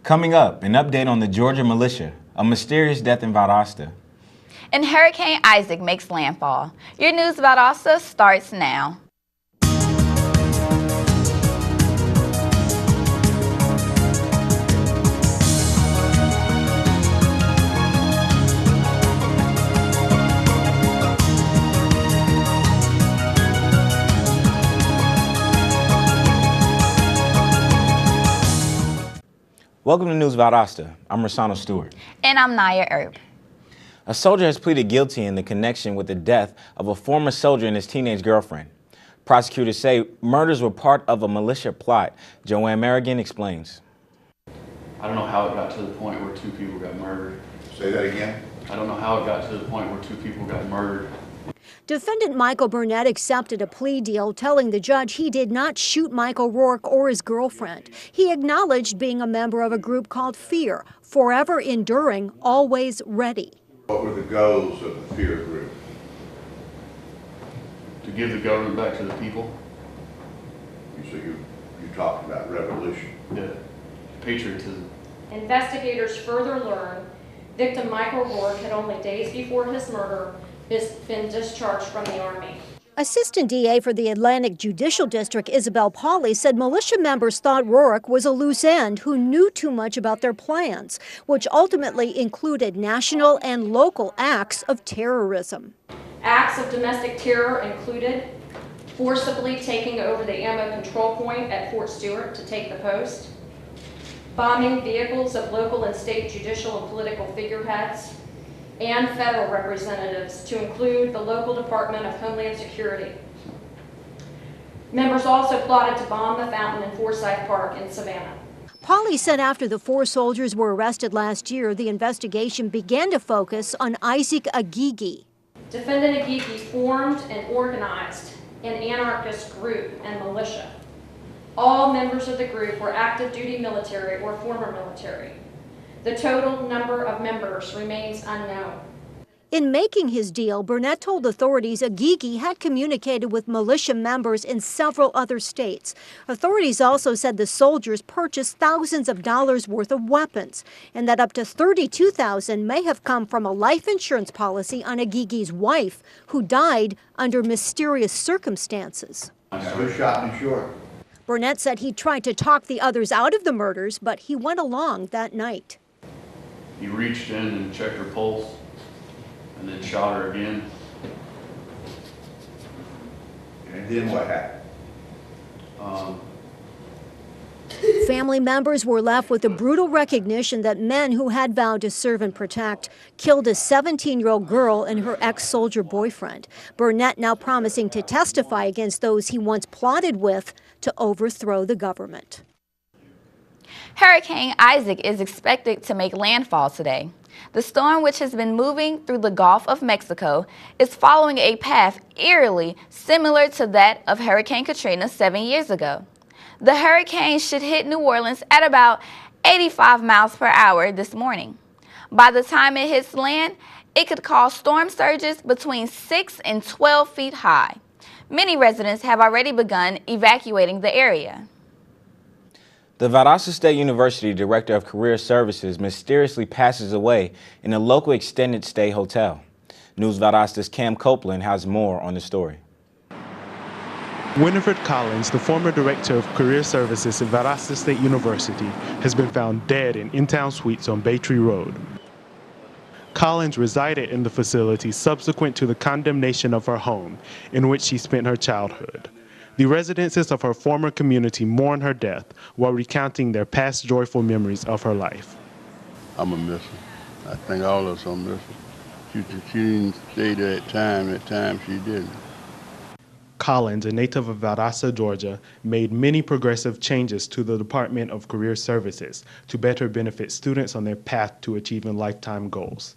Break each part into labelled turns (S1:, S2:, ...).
S1: Coming up, an update on the Georgia Militia, a mysterious death in Valdosta.
S2: And Hurricane Isaac makes landfall. Your news Valdosta starts now.
S1: Welcome to News Valdosta. I'm Rossano Stewart.
S2: And I'm Naya Erb.
S1: A soldier has pleaded guilty in the connection with the death of a former soldier and his teenage girlfriend. Prosecutors say murders were part of a militia plot. Joanne Merrigan explains.
S3: I don't know how it got to the point where two people got murdered.
S4: Say that again?
S3: I don't know how it got to the point where two people got murdered.
S5: Defendant Michael Burnett accepted a plea deal, telling the judge he did not shoot Michael Rourke or his girlfriend. He acknowledged being a member of a group called FEAR, Forever Enduring, Always Ready.
S4: What were the goals of the FEAR group?
S3: To give the government back to the people.
S4: So you talked about revolution.
S3: Yeah. Patriotism.
S6: Investigators further learned victim Michael Rourke had only days before his murder been discharged from the Army.
S5: Assistant DA for the Atlantic Judicial District, Isabel Pauley, said militia members thought Rourke was a loose end who knew too much about their plans, which ultimately included national and local acts of terrorism.
S6: Acts of domestic terror included forcibly taking over the ammo control point at Fort Stewart to take the post, bombing vehicles of local and state judicial and political figureheads, and federal representatives, to include the local Department of Homeland Security. Members also plotted to bomb the fountain in Forsyth Park in Savannah.
S5: Pauley said after the four soldiers were arrested last year, the investigation began to focus on Isaac Agigi.
S6: Defendant Agigi formed and organized an anarchist group and militia. All members of the group were active duty military or former military. The total number of members remains unknown.
S5: In making his deal, Burnett told authorities Agigi had communicated with militia members in several other states. Authorities also said the soldiers purchased thousands of dollars worth of weapons, and that up to $32,000 may have come from a life insurance policy on Agigi's wife, who died under mysterious circumstances.
S4: Who shot him short?
S5: Burnett said he tried to talk the others out of the murders, but he went along that night.
S3: He reached in and checked her pulse and then shot her again.
S4: And then what happened?
S5: Family members were left with the brutal recognition that men who had vowed to serve and protect killed a 17-year-old girl and her ex-soldier boyfriend. Burnett now promising to testify against those he once plotted with to overthrow the government.
S2: Hurricane Isaac is expected to make landfall today. The storm, which has been moving through the Gulf of Mexico, is following a path eerily similar to that of Hurricane Katrina 7 years ago. The hurricane should hit New Orleans at about 85 miles per hour this morning. By the time it hits land, it could cause storm surges between 6 and 12 feet high. Many residents have already begun evacuating the area.
S1: The Valdosta State University Director of Career Services mysteriously passes away in a local extended stay hotel. News Valdosta's Cam Copeland has more on the story.
S7: Winifred Collins, the former Director of Career Services at Valdosta State University, has been found dead in town suites on Baytree Road. Collins resided in the facility subsequent to the condemnation of her home, in which she spent her childhood. The residences of her former community mourn her death while recounting their past joyful memories of her life.
S8: I'm a miss her. I think all of us are miss her. She didn't stay there at times she didn't.
S7: Collins, a native of Valdosta, Georgia, made many progressive changes to the Department of Career Services to better benefit students on their path to achieving lifetime goals.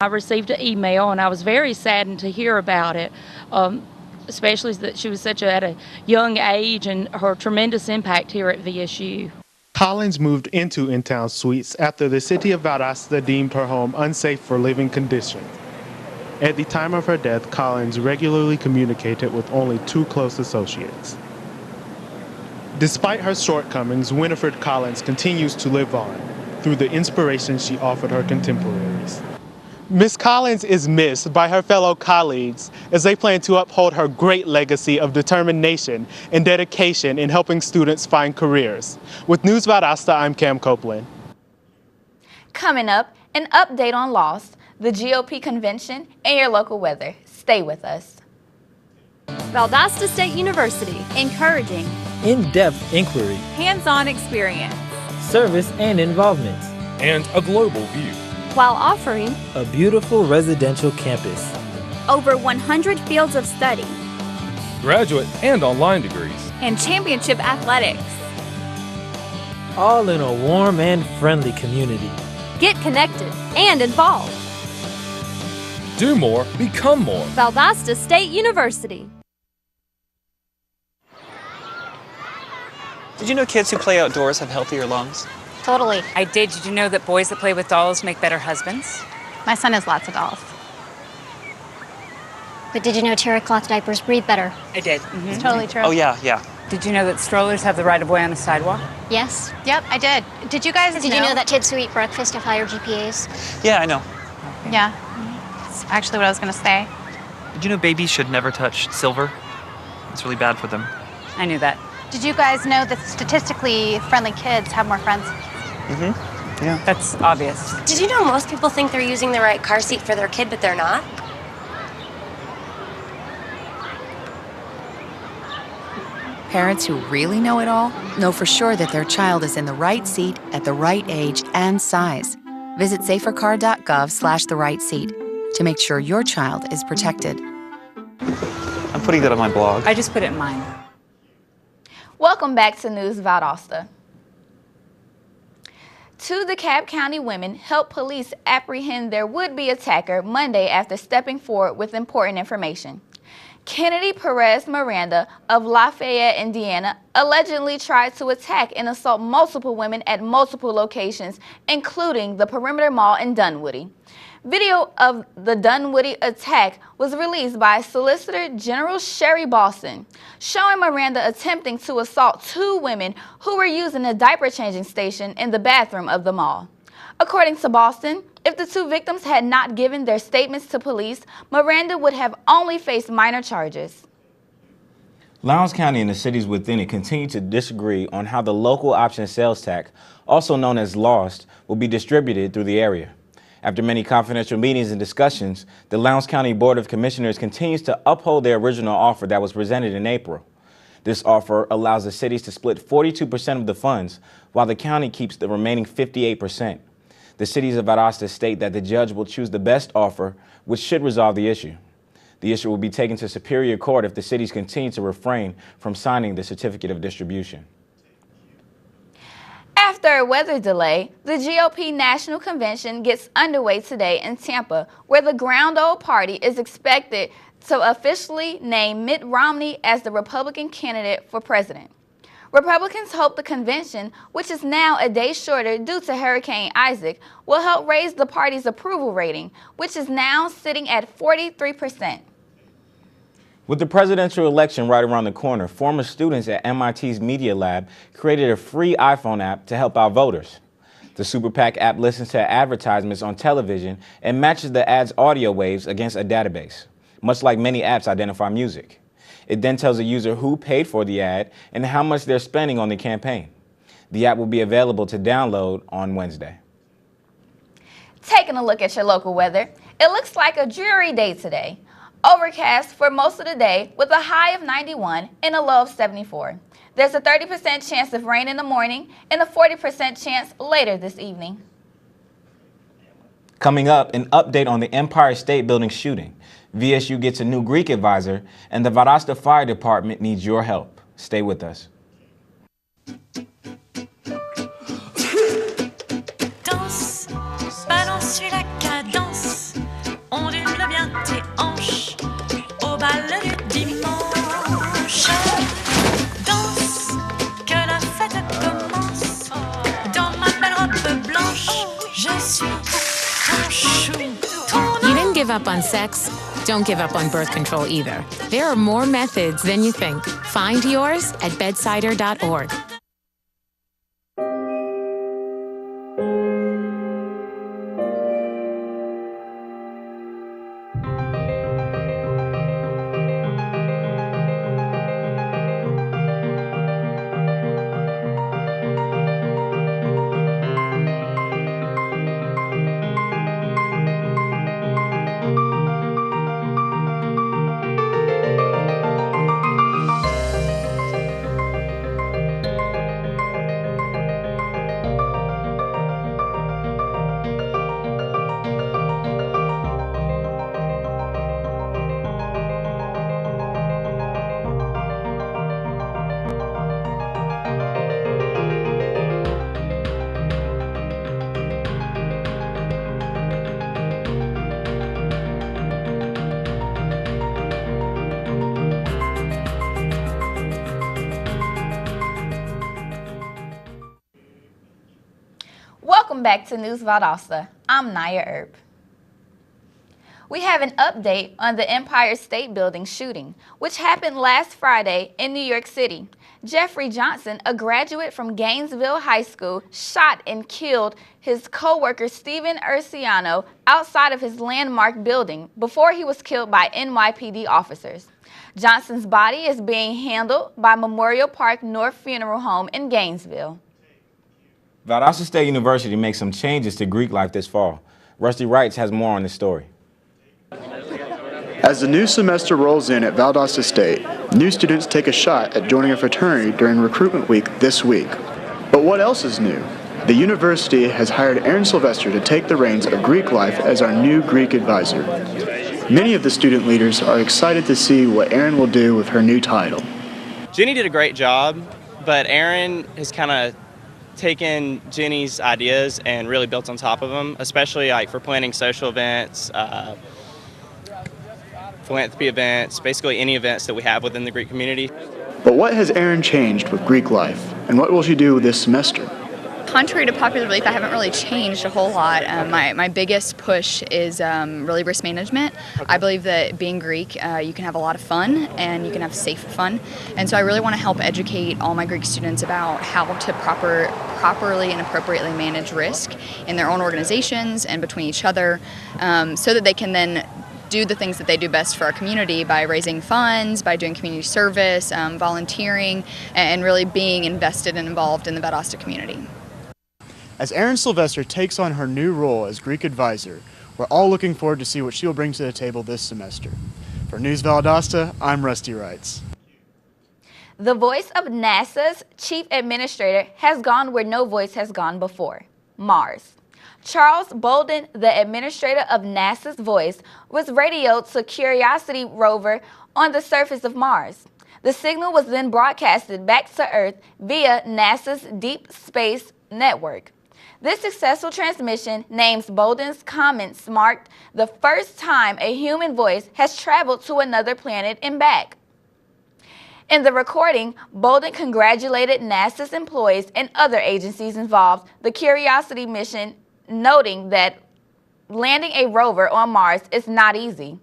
S9: I received an email and I was very saddened to hear about it. Especially that she was at a young age and her tremendous impact here at VSU.
S7: Collins moved into in-town suites after the city of Valdosta deemed her home unsafe for living conditions. At the time of her death, Collins regularly communicated with only two close associates. Despite her shortcomings, Winifred Collins continues to live on through the inspiration she offered her contemporaries. Ms. Collins is missed by her fellow colleagues as they plan to uphold her great legacy of determination and dedication in helping students find careers. With News Valdosta, I'm Cam Copeland.
S2: Coming up, an update on Lost, the GOP Convention, and your local weather. Stay with us.
S10: Valdosta State University,
S11: encouraging
S12: in-depth inquiry,
S11: hands-on experience,
S12: service and involvement,
S13: and a global view,
S10: while offering
S12: a beautiful residential campus,
S11: over 100 fields of study,
S13: graduate and online degrees,
S11: and championship athletics,
S12: all in a warm and friendly community.
S10: Get connected and involved.
S13: Do more, become more.
S10: Valdosta State University.
S14: Did you know kids who play outdoors have healthier lungs?
S15: Totally.
S16: I did. Did you know that boys that play with dolls make better husbands?
S15: My son has lots of dolls. But did you know terry cloth diapers breathe better?
S16: I did.
S15: It's totally true.
S14: Oh, yeah.
S16: Did you know that strollers have the right of way on a sidewalk?
S15: Yes.
S11: Yep, I did. Did you guys
S15: Did you know that kids who eat breakfast have higher GPAs?
S14: Yeah, I know.
S11: Yeah. That's actually what I was going to say.
S14: Did you know babies should never touch silver? It's really bad for them.
S16: I knew that.
S11: Did you guys know that statistically friendly kids have more friends?
S14: Mm-hmm. Yeah.
S16: That's obvious.
S15: Did you know most people think they're using the right car seat for their kid, but they're not?
S17: Parents who really know it all know for sure that their child is in the right seat at the right age and size. Visit safercar.gov/the right seat to make sure your child is protected.
S14: I'm putting that on my blog.
S16: I just put it in mine.
S2: Welcome back to News Valdosta. Two DeKalb County women helped police apprehend their would-be attacker Monday after stepping forward with important information. Kennedy Perez Miranda of Lafayette, Indiana, allegedly tried to attack and assault multiple women at multiple locations, including the Perimeter Mall in Dunwoody. Video of the Dunwoody attack was released by Solicitor General Sherry Boston, showing Miranda attempting to assault two women who were using a diaper-changing station in the bathroom of the mall. According to Boston, if the two victims had not given their statements to police, Miranda would have only faced minor charges.
S1: Lowndes County and the cities within it continue to disagree on how the local option sales tax, also known as LOST, will be distributed through the area. After many confidential meetings and discussions, the Lowndes County Board of Commissioners continues to uphold their original offer that was presented in April. This offer allows the cities to split 42% of the funds, while the county keeps the remaining 58%. The cities of Valdosta state that the judge will choose the best offer, which should resolve the issue. The issue will be taken to Superior Court if the cities continue to refrain from signing the certificate of distribution.
S2: After a weather delay, the GOP National Convention gets underway today in Tampa, where the Grand Old Party is expected to officially name Mitt Romney as the Republican candidate for president. Republicans hope the convention, which is now a day shorter due to Hurricane Isaac, will help raise the party's approval rating, which is now sitting at 43%.
S1: With the presidential election right around the corner, former students at MIT's Media Lab created a free iPhone app to help out voters. The Super PAC app listens to advertisements on television and matches the ad's audio waves against a database, much like many apps identify music. It then tells the user who paid for the ad and how much they're spending on the campaign. The app will be available to download on Wednesday.
S2: Taking a look at your local weather, it looks like a dreary day today. Overcast for most of the day with a high of 91 and a low of 74. There's a 30% chance of rain in the morning and a 40% chance later this evening.
S1: Coming up, an update on the Empire State Building shooting. VSU gets a new Greek advisor, and the Valdosta Fire Department needs your help. Stay with us.
S18: Danse, balance la cadence, ondule bien tes hanches, au bal du dimanche. Danse, que la fête commence, dans ma belle robe blanche, je suis ton chou.
S19: You didn't give up on sex. Don't give up on birth control either. There are more methods than you think. Find yours at bedsider.org.
S2: Welcome back to News Valdosta. I'm Naya Earp. We have an update on the Empire State Building shooting, which happened last Friday in New York City. Jeffrey Johnson, a graduate from Gainesville High School, shot and killed his co-worker Steven Urciano outside of his landmark building before he was killed by NYPD officers. Johnson's body is being handled by Memorial Park North Funeral Home in Gainesville.
S1: Valdosta State University makes some changes to Greek life this fall. Rusty Wrights has more on this story.
S20: As the new semester rolls in at Valdosta State, new students take a shot at joining a fraternity during recruitment week this week. But what else is new? The university has hired Aaron Sylvester to take the reins of Greek life as our new Greek advisor. Many of the student leaders are excited to see what Aaron will do with her new title.
S21: Jenny did a great job, but Aaron has kind of taken Jenny's ideas and really built on top of them, especially like for planning social events, philanthropy events, basically any events that we have within the Greek community.
S20: But what has Aaron changed with Greek life, and what will she do this semester?
S22: Contrary to popular belief, I haven't really changed a whole lot. My biggest push is really risk management. I believe that being Greek, you can have a lot of fun and you can have safe fun. And so I really want to help educate all my Greek students about how to properly and appropriately manage risk in their own organizations and between each other, so that they can then do the things that they do best for our community by raising funds, by doing community service, volunteering, and really being invested and involved in the Valdosta community.
S20: As Aaron Sylvester takes on her new role as Greek advisor, we're all looking forward to see what she'll bring to the table this semester. For News Valdosta, I'm Rusty Wrights.
S2: The voice of NASA's chief administrator has gone where no voice has gone before: Mars. Charles Bolden, the administrator of NASA's voice, was radioed to Curiosity rover on the surface of Mars. The signal was then broadcasted back to Earth via NASA's Deep Space Network. This successful transmission, named Bolden's comments, marked the first time a human voice has traveled to another planet and back. In the recording, Bolden congratulated NASA's employees and other agencies involved in the Curiosity mission, noting that landing a rover on Mars is not easy.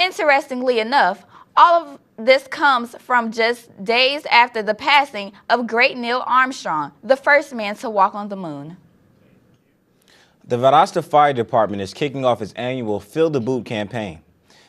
S2: Interestingly enough, all of this comes from just days after the passing of great Neil Armstrong, the first man to walk on the moon.
S1: The Valdosta Fire Department is kicking off its annual Fill the Boot campaign.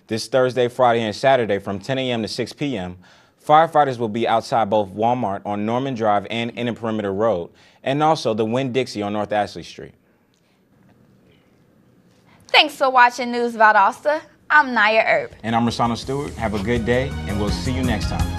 S1: This Thursday, Friday, and Saturday from 10 a.m. to 6 p.m., firefighters will be outside both Walmart on Norman Drive and Inner Perimeter Road, and also the Winn-Dixie on North Ashley Street.
S2: Thanks for watching News Valdosta. I'm Naya Earp.
S1: And I'm Rossano Stewart. Have a good day, and we'll see you next time.